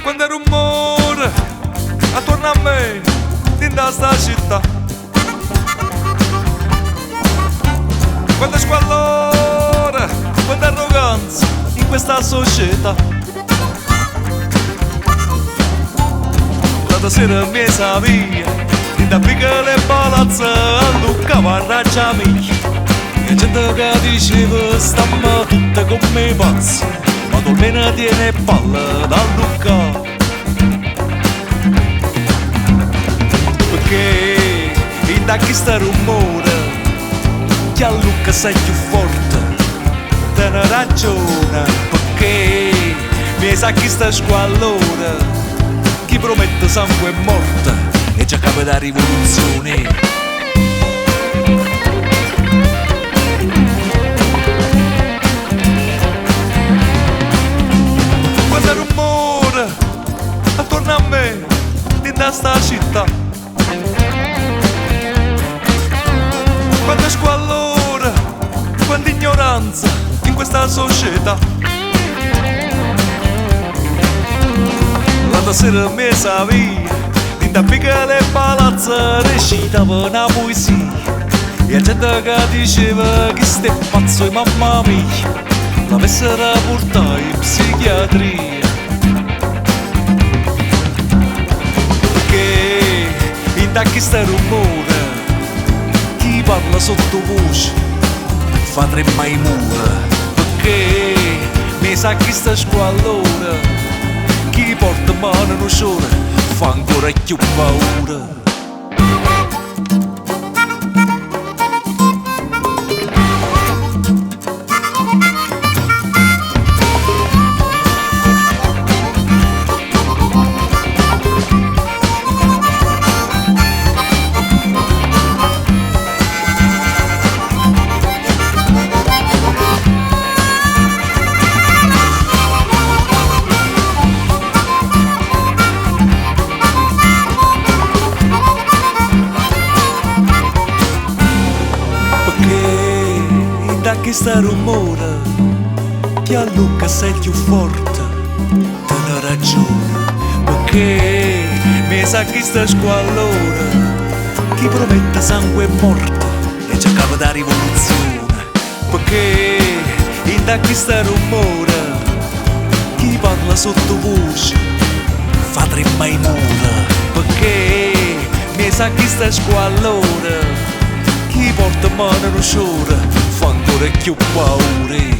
Quando il rumore attorno a me dentro sta città, quando squallore, quando arroganza in questa società, la sera mi sa via dentro piccole palazze a Lucca Varraccia mia, e gente che diceva stamma tutte come pazzi, ma tu almeno tiene palle da Lucca. Perché in da questo rumore che a Lucca sei più forte, te ne ragione, perché mi sa che sta squallore, chi promette sangue e morte e già capo da rivoluzione. Quando il rumore attorno a me dentro sta città, quando squallore, quando ignoranza in questa società, la sera mi sa via dentro piccole palazze recitava una poesia, e la gente che diceva che stai pazzo e mamma mia l'avessero portato in psichiatria, perché in da questo rumore chi parla sottovoce fa tremare i muri, perché mi sa che sta squallore, chi porta mano in uscire fa ancora più paura. Da che sta rumore che a Lucca sei più forte, te ne ragione, perché mi sa che sta squallore, chi promette sangue e morte e già capo da rivoluzione, perché in da che sta rumore chi parla sottovoce fa tremare i muri, perché mi sa che sta squallore, chi porta mano in uscire fa ancora più paura.